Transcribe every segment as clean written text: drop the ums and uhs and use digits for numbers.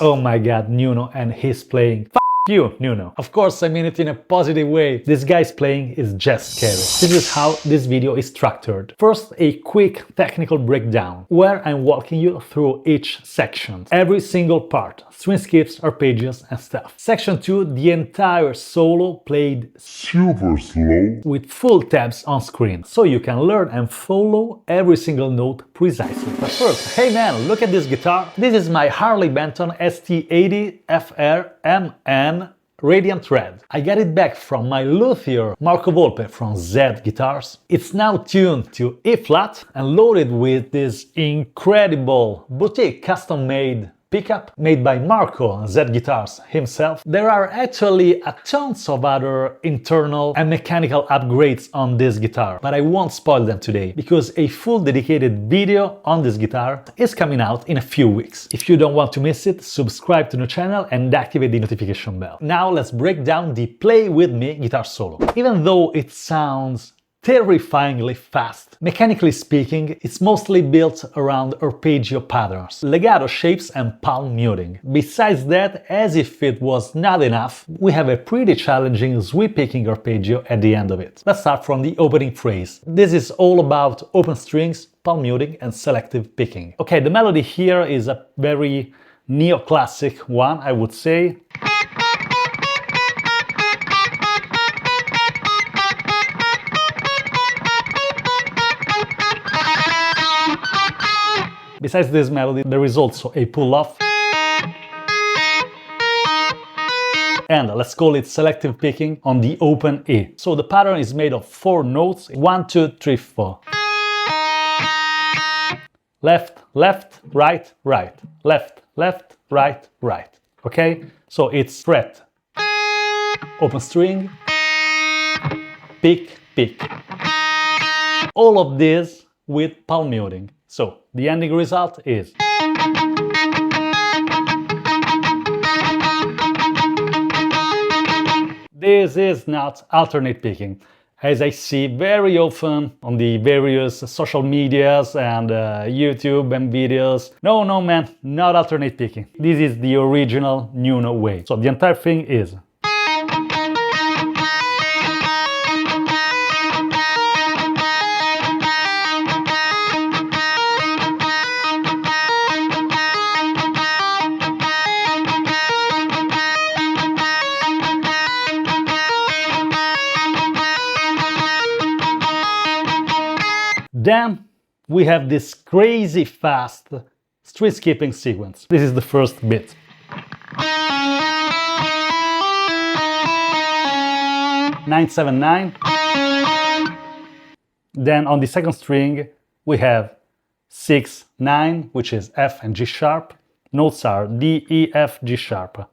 Oh my god, Nuno and his playing. You, Nuno. Of course, I mean it in a positive way. This guy's playing is just scary. This is how this video is structured. First, a quick technical breakdown, where I'm walking you through each section. Every single part, string skips, arpeggios and stuff. Section 2, the entire solo played super slow with full tabs on screen, so you can learn and follow every single note precisely. But first, hey man, look at this guitar. This is my Harley Benton ST-80FR MN Radiant Red. I got it back from my luthier Marco Volpe from Zead Guitars. It's now tuned to E flat and loaded with this incredible boutique custom-made pickup made by Marco Zead Guitars himself. There are actually a tons of other internal and mechanical upgrades on this guitar, but I won't spoil them today because a full dedicated video on this guitar is coming out in a few weeks. If you don't want to miss it, subscribe to the channel and activate the notification bell. Now let's break down the Play With Me guitar solo. Even though it sounds terrifyingly fast, mechanically speaking, it's mostly built around arpeggio patterns, legato shapes and palm muting. Besides that, as if it was not enough, we have a pretty challenging sweep picking arpeggio at the end of it. Let's start from the opening phrase. This is all about open strings, palm muting and selective picking. Okay, the melody here is a very neoclassic one, I would say. Besides this melody, there is also a pull-off, and let's call it selective picking on the open E. So the pattern is made of 4 notes, 1, 2, 3, 4. Left, left, right, right, left, left, right, right. Okay? So it's fret, open string, pick, pick. All of this with palm muting. So the ending result is this is not alternate picking, as I see very often on the various social medias and YouTube and videos. No, no man, not alternate picking. This is the original Nuno way. So the entire thing is then we have this crazy fast string skipping sequence. This is the first bit. Nine, 7, 9. Then on the second string we have 6, 9, which is F and G sharp. Notes are D, E, F, G sharp.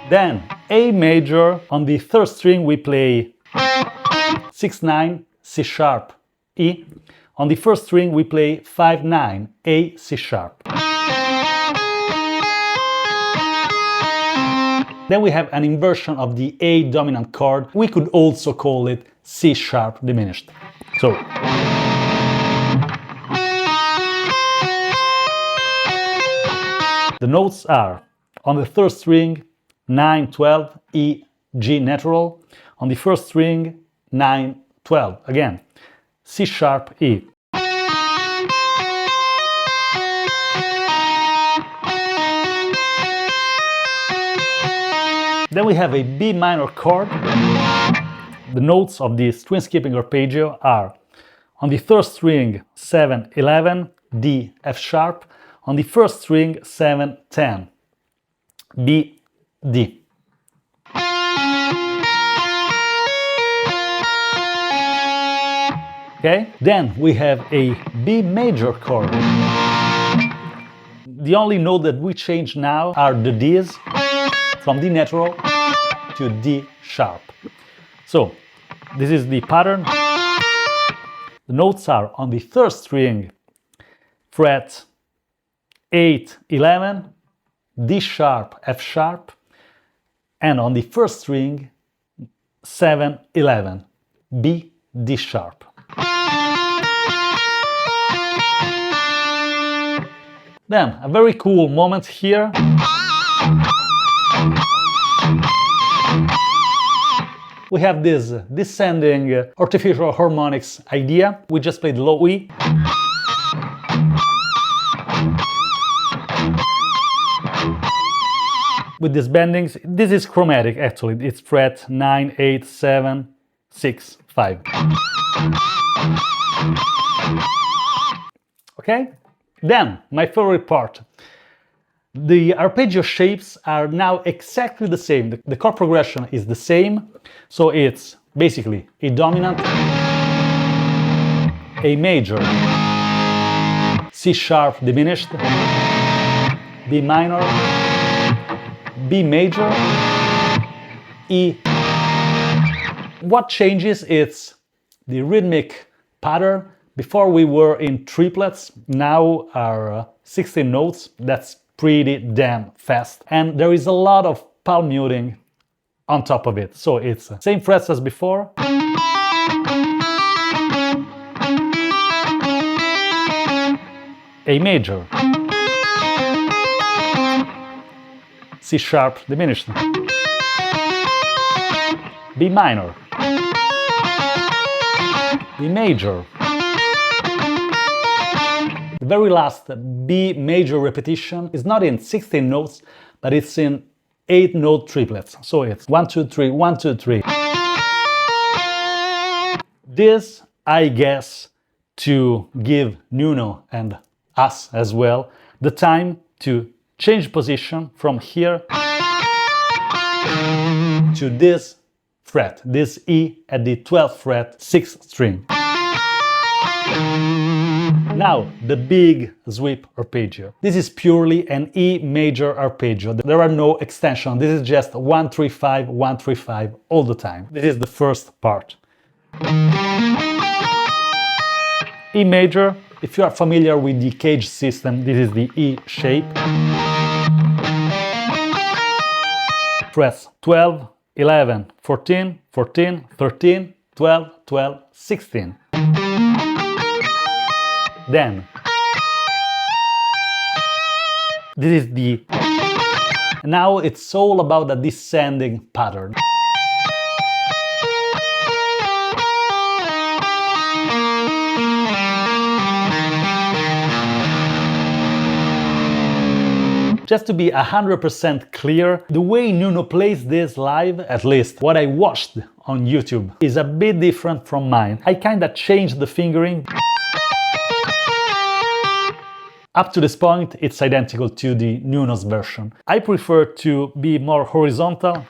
Then A major, on the third string we play 6, 9, C sharp, E. On the first string we play 5, 9, A, C sharp. Then we have an inversion of the A dominant chord. We could also call it C sharp diminished. So the notes are on the third string 9, 12, E, G natural. On the first string 9, 12, again C sharp, E. Then we have a B minor chord. The notes of the string skipping arpeggio are on the third string 7, 11, D, F sharp. On the first string 7, 10, B, D. Okay, then we have a B major chord. The only note that we change now are the Ds, from D natural to D sharp. So this is the pattern. The notes are on the third string fret 8, 11, D sharp, F sharp, and on the first string 7, 11, B, D sharp. Then, a very cool moment here. We have this descending artificial harmonics idea. We just played low E. With these bendings, this is chromatic actually, it's fret 9, 8, 7, 6, 5. Okay? Then, my favorite part. The arpeggio shapes are now exactly the same. The chord progression is the same, so it's basically A dominant, A major, C sharp diminished, B minor, B major, E. What changes is the rhythmic pattern. Before we were in triplets, now are 16 notes. That's pretty damn fast. And there is a lot of palm muting on top of it. So it's same frets as before. A major, C sharp diminished, B minor, B major. The very last B major repetition is not in 16 notes, but it's in 8 note triplets. So it's 1, 2, 3, 1, 2, 3. This, I guess, to give Nuno and us as well the time to change position from here to this fret, this E at the 12th fret, 6th string. Now, the big sweep arpeggio. This is purely an E major arpeggio. There are no extensions. This is just 1, 3, 5, 1, 3, 5 all the time. This is the first part. E major. If you are familiar with the cage system, this is the E shape. Frets 12, 11, 14, 14, 13, 12, 12, 16. Then, this is the... Now it's all about the descending pattern. Just to be 100% clear, the way Nuno plays this live, at least what I watched on YouTube, is a bit different from mine. I kinda changed the fingering. Up to this point, it's identical to the Nuno's version. I prefer to be more horizontal,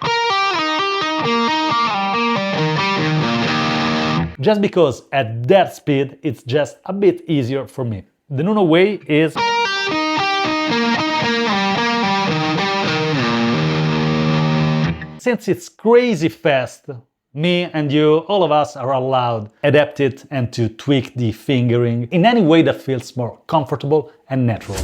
just because at that speed, it's just a bit easier for me. The Nuno way is... Since it's crazy fast, me and you, all of us are allowed adapt it and to tweak the fingering in any way that feels more comfortable and natural.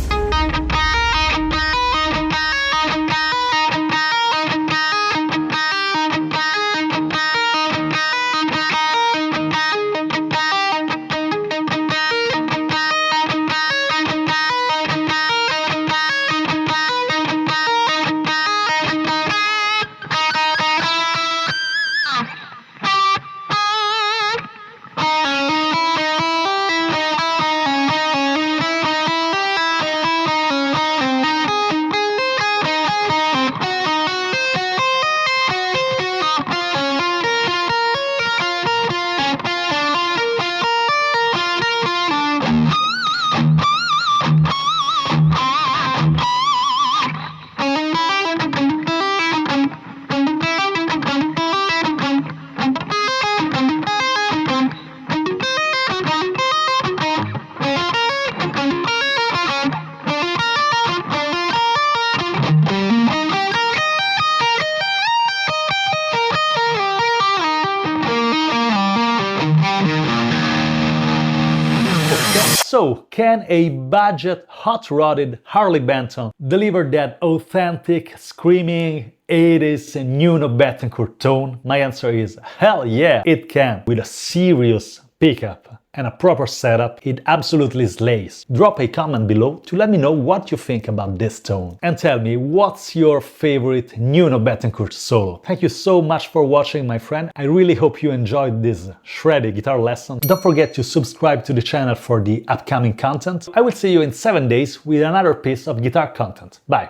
So, can a budget, hot-rodded Harley Benton deliver that authentic, screaming 80s Nuno Bettencourt tone? My answer is hell yeah, it can, with a serious pickup and a proper setup, it absolutely slays. Drop a comment below to let me know what you think about this tone. And tell me, what's your favorite Nuno Bettencourt solo? Thank you so much for watching, my friend. I really hope you enjoyed this shreddy guitar lesson. Don't forget to subscribe to the channel for the upcoming content. I will see you in 7 days with another piece of guitar content. Bye!